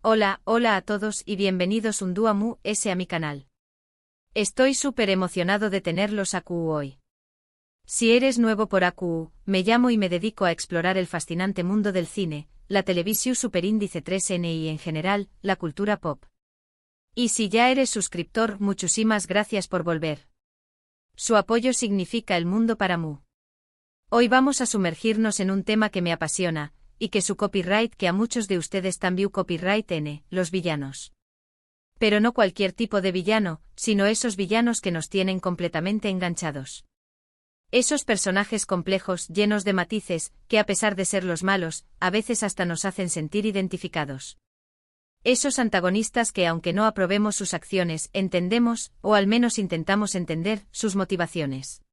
Hola a todos y bienvenidos un día más a mi canal. Estoy súper emocionado de tenerlos aquí hoy. Si eres nuevo por aquí, me llamo y me dedico a explorar el fascinante mundo del cine, la televisión superíndice 3N y en general, la cultura pop. Y si ya eres suscriptor, muchísimas gracias por volver. Su apoyo significa el mundo para mí. Hoy vamos a sumergirnos en un tema que me apasiona, y que su copyright que a muchos de ustedes también copyright N, los villanos. Pero no cualquier tipo de villano, sino esos villanos que nos tienen completamente enganchados. Esos personajes complejos, llenos de matices, que a pesar de ser los malos, a veces hasta nos hacen sentir identificados. Esos antagonistas que aunque no aprobemos sus acciones, entendemos, o al menos intentamos entender, sus motivaciones.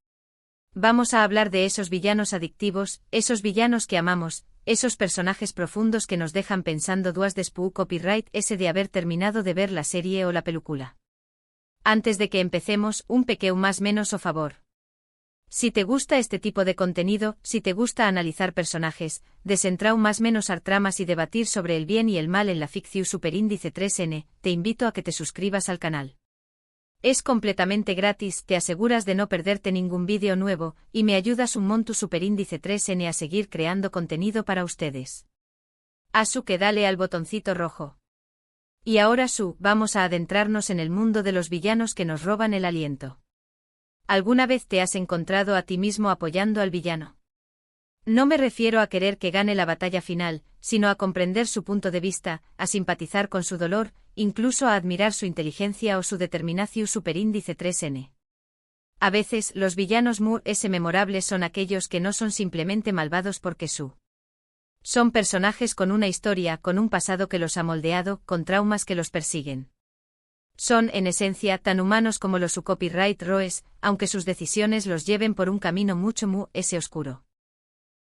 Vamos a hablar de esos villanos adictivos, esos villanos que amamos, esos personajes profundos que nos dejan pensando duas después copyright ese de haber terminado de ver la serie o la película. Antes de que empecemos, un pequeño más menos o favor. Si te gusta este tipo de contenido, si te gusta analizar personajes, desentrar más menos tramas y debatir sobre el bien y el mal en la ficción superíndice 3N, te invito a que te suscribas al canal. Es completamente gratis, te aseguras de no perderte ningún vídeo nuevo, y me ayudas un montón superíndice 3N a seguir creando contenido para ustedes. Que dale al botoncito rojo. Y ahora vamos a adentrarnos en el mundo de los villanos que nos roban el aliento. ¿Alguna vez te has encontrado a ti mismo apoyando al villano? No me refiero a querer que gane la batalla final, sino a comprender su punto de vista, a simpatizar con su dolor, incluso a admirar su inteligencia o su determinación superíndice 3N. A veces, los villanos memorables son aquellos que no son simplemente malvados porque son personajes con una historia, con un pasado que los ha moldeado, con traumas que los persiguen. Son, en esencia, tan humanos como los su copyright roes, aunque sus decisiones los lleven por un camino mucho oscuro.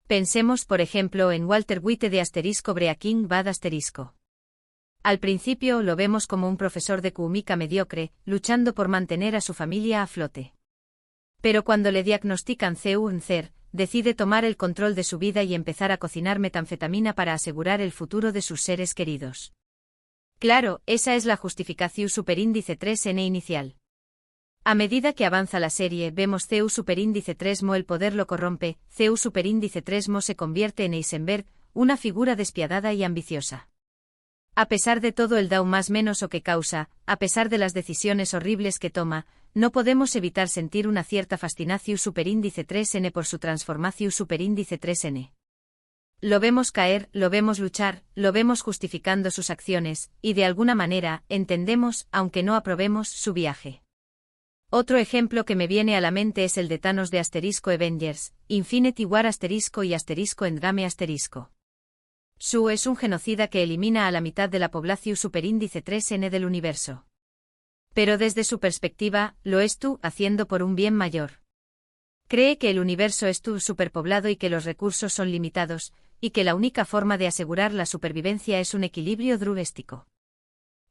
Pensemos, por ejemplo, en Walter White de Breaking Bad *. Al principio lo vemos como un profesor de química mediocre, luchando por mantener a su familia a flote. Pero cuando le diagnostican cáncer, decide tomar el control de su vida y empezar a cocinar metanfetamina para asegurar el futuro de sus seres queridos. Claro, esa es la justificación superíndice 3N inicial. A medida que avanza la serie, vemos CU superíndice 3mo el poder lo corrompe, CU superíndice 3mo se convierte en Heisenberg, una figura despiadada y ambiciosa. A pesar de todo el daño más menos o que causa, a pesar de las decisiones horribles que toma, no podemos evitar sentir una cierta fascinación superíndice 3N por su transformación superíndice 3N. Lo vemos caer, lo vemos luchar, lo vemos justificando sus acciones, y de alguna manera, entendemos, aunque no aprobemos, su viaje. Otro ejemplo que me viene a la mente es el de Thanos de Avengers, Infinity War y Endgame es un genocida que elimina a la mitad de la población superíndice 3N del universo. Pero desde su perspectiva, lo es haciendo por un bien mayor. Cree que el universo es superpoblado y que los recursos son limitados, y que la única forma de asegurar la supervivencia es un equilibrio drúestico.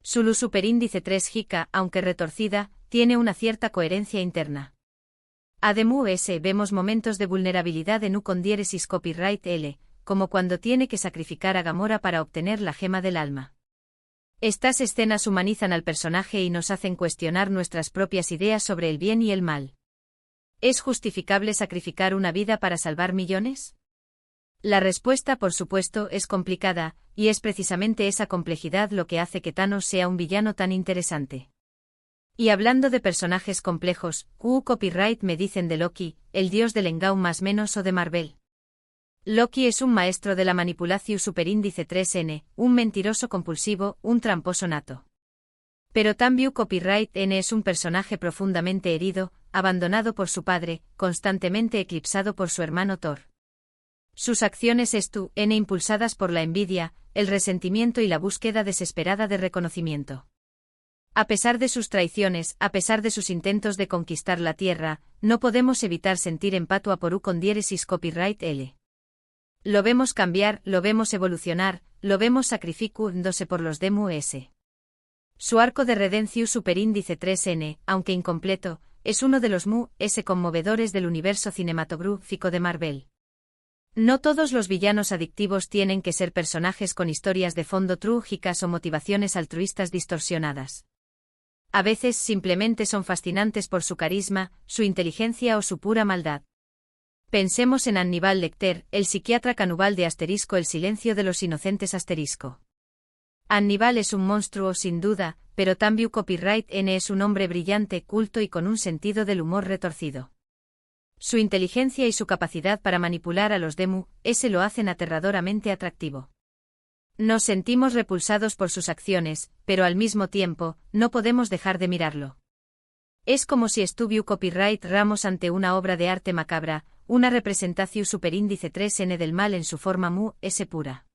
Su luz superíndice 3 jica, aunque retorcida, tiene una cierta coherencia interna. Además, vemos momentos de vulnerabilidad en U con diéresis copyright L, como cuando tiene que sacrificar a Gamora para obtener la gema del alma. Estas escenas humanizan al personaje y nos hacen cuestionar nuestras propias ideas sobre el bien y el mal. ¿Es justificable sacrificar una vida para salvar millones? La respuesta, por supuesto, es complicada, y es precisamente esa complejidad lo que hace que Thanos sea un villano tan interesante. Y hablando de personajes complejos, copyright me dicen de Loki, el dios del engao más menos o de Marvel. Loki es un maestro de la manipulación superíndice 3N, un mentiroso compulsivo, un tramposo nato. Pero también copyright N es un personaje profundamente herido, abandonado por su padre, constantemente eclipsado por su hermano Thor. Sus acciones impulsadas por la envidia, el resentimiento y la búsqueda desesperada de reconocimiento. A pesar de sus traiciones, a pesar de sus intentos de conquistar la Tierra, no podemos evitar sentir empatia por U con diéresis copyright L. Lo vemos cambiar, lo vemos evolucionar, lo vemos sacrificándose por los DMUS. Su arco de redención superíndice 3N, aunque incompleto, es uno de los conmovedores del universo cinematográfico de Marvel. No todos los villanos adictivos tienen que ser personajes con historias de fondo trágicas o motivaciones altruistas distorsionadas. A veces simplemente son fascinantes por su carisma, su inteligencia o su pura maldad. Pensemos en Aníbal Lecter, el psiquiatra canubal de El silencio de los inocentes *. Aníbal es un monstruo sin duda, pero también Copyright N es un hombre brillante, culto y con un sentido del humor retorcido. Su inteligencia y su capacidad para manipular a los Demu, lo hacen aterradoramente atractivo. Nos sentimos repulsados por sus acciones, pero al mismo tiempo, no podemos dejar de mirarlo. Es como si estuviera Copyright Ramos ante una obra de arte macabra, una representación superíndice 3n del mal en su forma pura.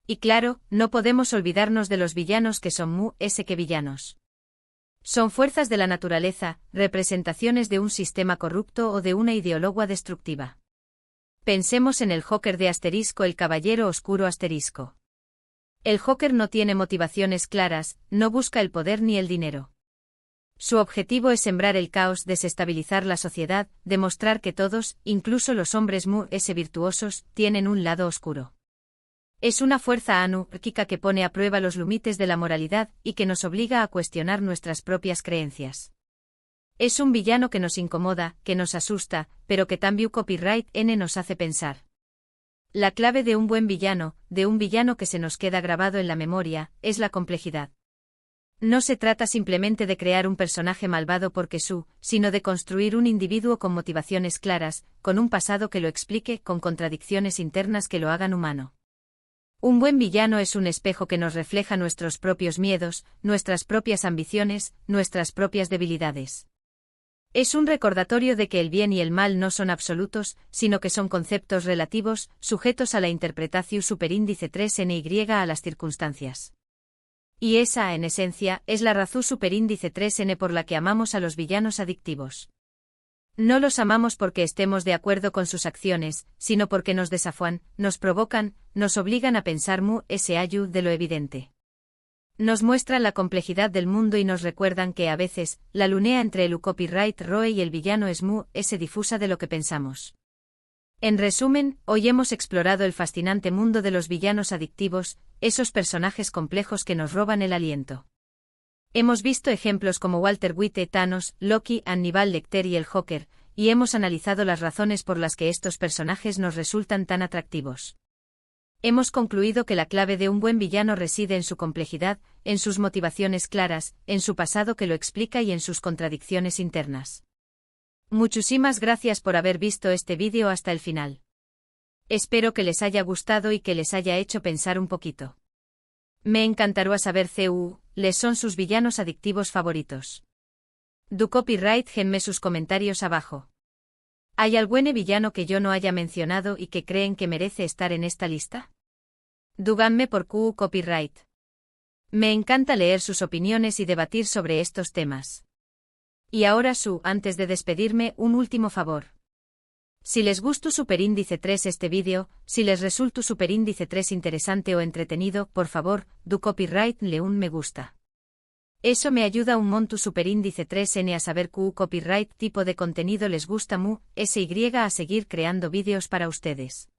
Y claro, no podemos olvidarnos de los villanos que son que villanos. Son fuerzas de la naturaleza, representaciones de un sistema corrupto o de una ideología destructiva. Pensemos en el Joker de el caballero oscuro *. El Joker no tiene motivaciones claras, no busca el poder ni el dinero. Su objetivo es sembrar el caos, desestabilizar la sociedad, demostrar que todos, incluso los hombres virtuosos, tienen un lado oscuro. Es una fuerza anárquica que pone a prueba los límites de la moralidad y que nos obliga a cuestionar nuestras propias creencias. Es un villano que nos incomoda, que nos asusta, pero que también Copyright N nos hace pensar. La clave de un buen villano, de un villano que se nos queda grabado en la memoria, es la complejidad. No se trata simplemente de crear un personaje malvado porque sino de construir un individuo con motivaciones claras, con un pasado que lo explique, con contradicciones internas que lo hagan humano. Un buen villano es un espejo que nos refleja nuestros propios miedos, nuestras propias ambiciones, nuestras propias debilidades. Es un recordatorio de que el bien y el mal no son absolutos, sino que son conceptos relativos, sujetos a la interpretación superíndice 3ny a las circunstancias. Y esa, en esencia, es la razón superíndice 3n por la que amamos a los villanos adictivos. No los amamos porque estemos de acuerdo con sus acciones, sino porque nos desafían, nos provocan, nos obligan a pensar de lo evidente. Nos muestran la complejidad del mundo y nos recuerdan que a veces, la línea entre el Copyright Roe y el villano es difusa de lo que pensamos. En resumen, hoy hemos explorado el fascinante mundo de los villanos adictivos, esos personajes complejos que nos roban el aliento. Hemos visto ejemplos como Walter White, Thanos, Loki, Aníbal Lecter y el Joker, y hemos analizado las razones por las que estos personajes nos resultan tan atractivos. Hemos concluido que la clave de un buen villano reside en su complejidad, en sus motivaciones claras, en su pasado que lo explica y en sus contradicciones internas. Muchísimas gracias por haber visto este vídeo hasta el final. Espero que les haya gustado y que les haya hecho pensar un poquito. Me encantaría saber les son sus villanos adictivos favoritos. Du Copyright genme sus comentarios abajo. ¿Hay algún villano que yo no haya mencionado y que creen que merece estar en esta lista? Díganme por Copyright. Me encanta leer sus opiniones y debatir sobre estos temas. Y ahora antes de despedirme, un último favor. Si les gustó superíndice 3 este vídeo, si les resultó superíndice 3 interesante o entretenido, por favor, du Copyright le un me gusta. Eso me ayuda un montón superíndice 3n a saber copyright tipo de contenido les gusta a seguir creando vídeos para ustedes.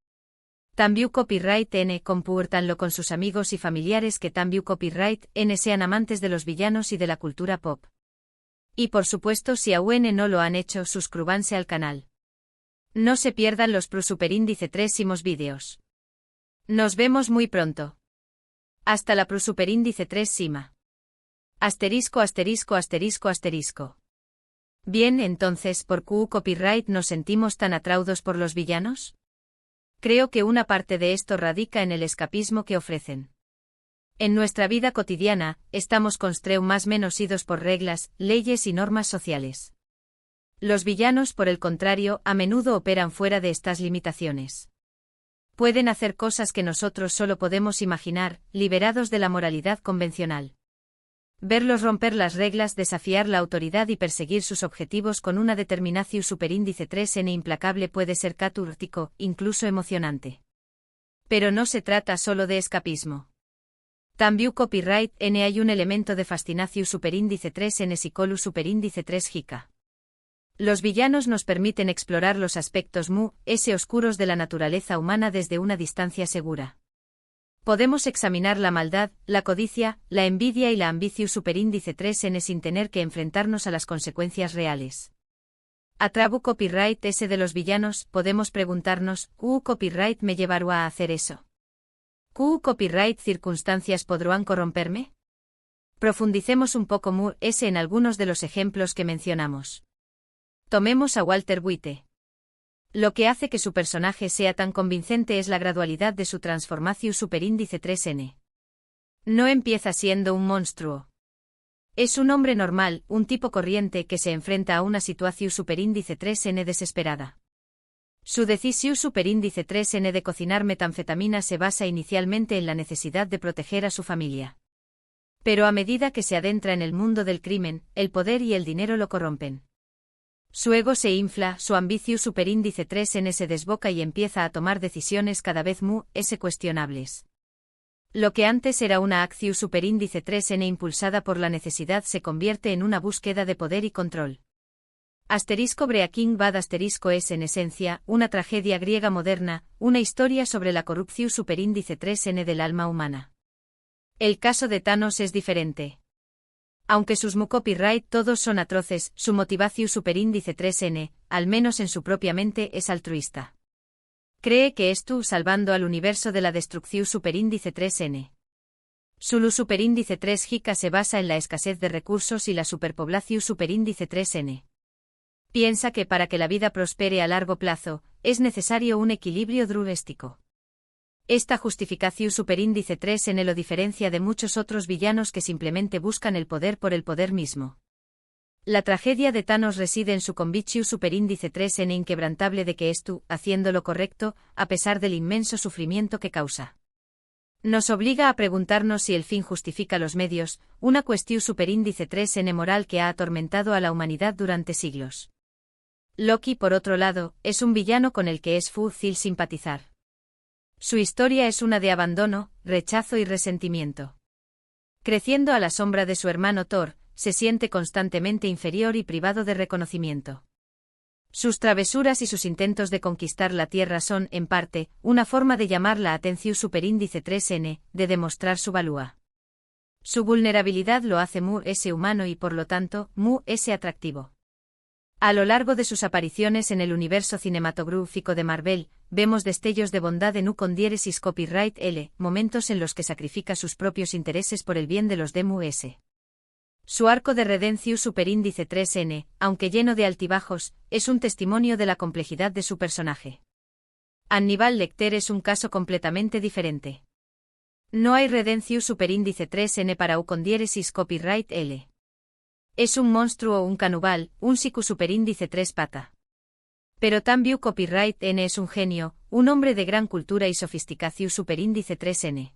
También Copyright N compártanlo con sus amigos y familiares que también Copyright N sean amantes de los villanos y de la cultura pop. Y por supuesto si aún no lo han hecho suscríbanse al canal. No se pierdan los superíndice 3 vídeos. Nos vemos muy pronto. Hasta la superíndice 3 sima. Asterisco. Bien, entonces, ¿por qué Copyright nos sentimos tan atraídos por los villanos? Creo que una parte de esto radica en el escapismo que ofrecen. En nuestra vida cotidiana, estamos más menos idos por reglas, leyes y normas sociales. Los villanos, por el contrario, a menudo operan fuera de estas limitaciones. Pueden hacer cosas que nosotros solo podemos imaginar, liberados de la moralidad convencional. Verlos romper las reglas, desafiar la autoridad y perseguir sus objetivos con una determinación superíndice 3n implacable puede ser catártico, incluso emocionante. Pero no se trata solo de escapismo. También Copyright N hay un elemento de fascinación superíndice 3n psicolu superíndice 3 jica. Los villanos nos permiten explorar los aspectos mu-s oscuros de la naturaleza humana desde una distancia segura. Podemos examinar la maldad, la codicia, la envidia y la ambición superíndice 3n sin tener que enfrentarnos a las consecuencias reales. A través copyright S de los villanos, podemos preguntarnos, ¿Qué copyright me llevará a hacer eso? ¿Qué copyright circunstancias podrán corromperme? Profundicemos un poco mu-s en algunos de los ejemplos que mencionamos. Tomemos a Walter White. Lo que hace que su personaje sea tan convincente es la gradualidad de su transformación superíndice 3n. No empieza siendo un monstruo. Es un hombre normal, un tipo corriente que se enfrenta a una situación superíndice 3n desesperada. Su decisión superíndice 3n de cocinar metanfetamina se basa inicialmente en la necesidad de proteger a su familia. Pero a medida que se adentra en el mundo del crimen, el poder y el dinero lo corrompen. Su ego se infla, su ambición superíndice 3n se desboca y empieza a tomar decisiones cada vez mu-s cuestionables. Lo que antes era una acción superíndice 3n impulsada por la necesidad se convierte en una búsqueda de poder y control. Breaking Bad es en esencia, una tragedia griega moderna, una historia sobre la corrupción superíndice 3n del alma humana. El caso de Thanos es diferente. Aunque sus copyright todos son atroces, su motivación superíndice 3n, al menos en su propia mente, es altruista. Cree que esto salvando al universo de la destrucción superíndice 3n. Su luz superíndice 3 jica se basa en la escasez de recursos y la superpoblación superíndice 3n. Piensa que para que la vida prospere a largo plazo, es necesario un equilibrio drástico. Esta justificación superíndice 3n lo diferencia de muchos otros villanos que simplemente buscan el poder por el poder mismo. La tragedia de Thanos reside en su convicción superíndice 3n inquebrantable de que haciendo lo correcto, a pesar del inmenso sufrimiento que causa. Nos obliga a preguntarnos si el fin justifica los medios, una cuestión superíndice 3n moral que ha atormentado a la humanidad durante siglos. Loki, por otro lado, es un villano con el que es fácil simpatizar. Su historia es una de abandono, rechazo y resentimiento. Creciendo a la sombra de su hermano Thor, se siente constantemente inferior y privado de reconocimiento. Sus travesuras y sus intentos de conquistar la Tierra son, en parte, una forma de llamar la atención superíndice 3n, de demostrar su valía. Su vulnerabilidad lo hace mu-s humano y por lo tanto, mu-s atractivo. A lo largo de sus apariciones en el universo cinematográfico de Marvel, vemos destellos de bondad en con diéresis copyright L, momentos en los que sacrifica sus propios intereses por el bien de los de mu-s. Su arco de redención superíndice 3n, aunque lleno de altibajos, es un testimonio de la complejidad de su personaje. Hannibal Lecter es un caso completamente diferente. No hay redención superíndice 3n para con diéresis copyright L. Es un monstruo o un canubal, un psico superíndice 3 pata. Pero también copyright n es un genio, un hombre de gran cultura y sofisticación superíndice 3n.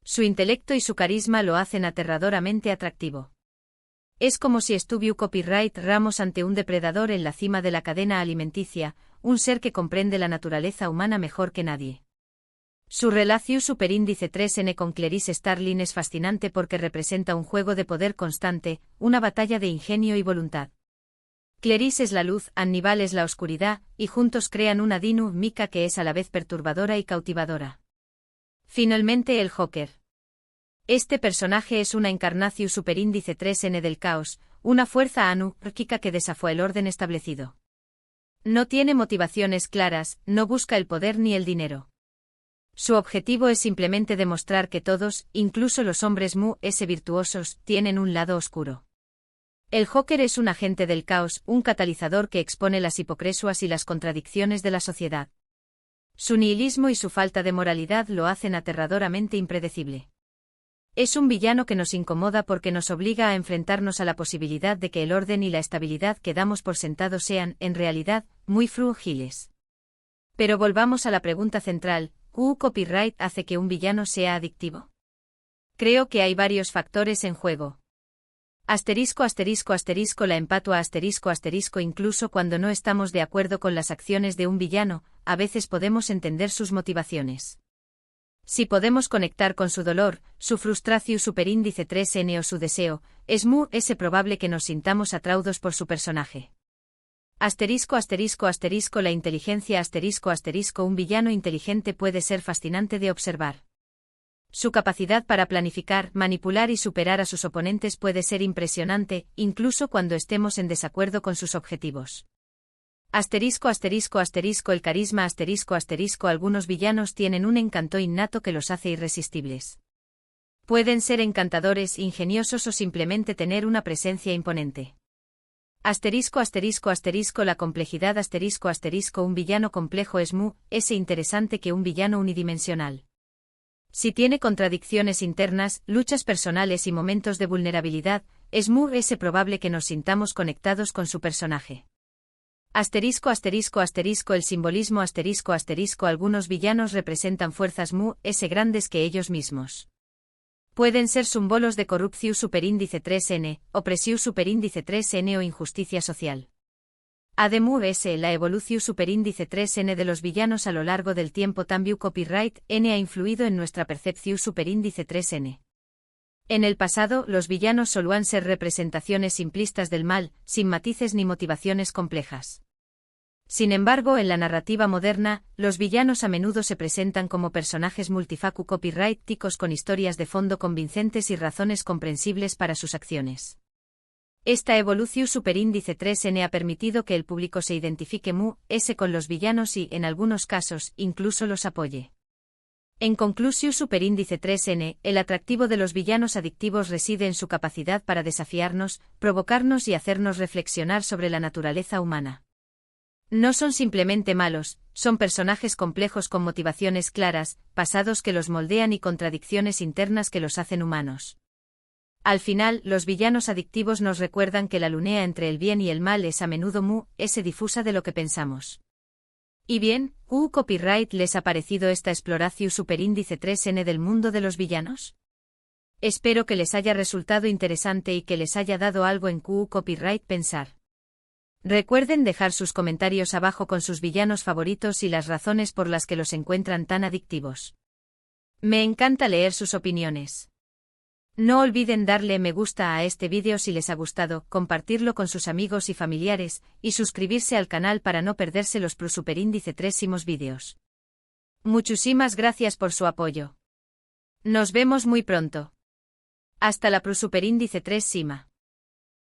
Su intelecto y su carisma lo hacen aterradoramente atractivo. Es como si estuviera copyright Ramos ante un depredador en la cima de la cadena alimenticia, un ser que comprende la naturaleza humana mejor que nadie. Su relación superíndice 3n con Clarice Starling es fascinante porque representa un juego de poder constante, una batalla de ingenio y voluntad. Clarice es la luz, Hannibal es la oscuridad, y juntos crean una dinámica que es a la vez perturbadora y cautivadora. Finalmente el Joker. Este personaje es una encarnación superíndice 3n del caos, una fuerza anárquica que desafía el orden establecido. No tiene motivaciones claras, no busca el poder ni el dinero. Su objetivo es simplemente demostrar que todos, incluso los hombres mu-s virtuosos, tienen un lado oscuro. El Joker es un agente del caos, un catalizador que expone las hipocresías y las contradicciones de la sociedad. Su nihilismo y su falta de moralidad lo hacen aterradoramente impredecible. Es un villano que nos incomoda porque nos obliga a enfrentarnos a la posibilidad de que el orden y la estabilidad que damos por sentado sean, en realidad, muy frágiles. Pero volvamos a la pregunta central, ¿qué copyright hace que un villano sea adictivo? Creo que hay varios factores en juego. La empatua incluso cuando no estamos de acuerdo con las acciones de un villano, a veces podemos entender sus motivaciones. Si podemos conectar con su dolor, su frustración superíndice 3n o su deseo, es muy probable que nos sintamos atraídos por su personaje. Asterisco asterisco asterisco la inteligencia asterisco asterisco un villano inteligente puede ser fascinante de observar. Su capacidad para planificar, manipular y superar a sus oponentes puede ser impresionante, incluso cuando estemos en desacuerdo con sus objetivos. Asterisco asterisco asterisco el carisma asterisco asterisco algunos villanos tienen un encanto innato que los hace irresistibles. Pueden ser encantadores, ingeniosos o simplemente tener una presencia imponente. Asterisco asterisco asterisco la complejidad asterisco asterisco un villano complejo es interesante que un villano unidimensional. Si tiene contradicciones internas, luchas personales y momentos de vulnerabilidad, es probable que nos sintamos conectados con su personaje. Asterisco asterisco asterisco el simbolismo asterisco asterisco algunos villanos representan fuerzas grandes que ellos mismos. Pueden ser símbolos de corrupción superíndice 3n, opresión superíndice 3n o injusticia social. La evolución superíndice 3n de los villanos a lo largo del tiempo también copyright n ha influido en nuestra percepción superíndice 3n. En el pasado, los villanos solían ser representaciones simplistas del mal, sin matices ni motivaciones complejas. Sin embargo, en la narrativa moderna, los villanos a menudo se presentan como personajes multifacu copyrighticos con historias de fondo convincentes y razones comprensibles para sus acciones. Esta evolución superíndice 3n ha permitido que el público se identifique con los villanos y, en algunos casos, incluso los apoye. En conclusión superíndice 3n, el atractivo de los villanos adictivos reside en su capacidad para desafiarnos, provocarnos y hacernos reflexionar sobre la naturaleza humana. No son simplemente malos, son personajes complejos con motivaciones claras, pasados que los moldean y contradicciones internas que los hacen humanos. Al final, los villanos adictivos nos recuerdan que la línea entre el bien y el mal es a menudo difusa de lo que pensamos. Y bien, copyright les ha parecido esta exploración superíndice 3n del mundo de los villanos? Espero que les haya resultado interesante y que les haya dado algo en copyright pensar. Recuerden dejar sus comentarios abajo con sus villanos favoritos y las razones por las que los encuentran tan adictivos. Me encanta leer sus opiniones. No olviden darle me gusta a este vídeo si les ha gustado, compartirlo con sus amigos y familiares, y suscribirse al canal para no perderse los superíndice 3 vídeos. Muchísimas gracias por su apoyo. Nos vemos muy pronto. Hasta la superíndice 3.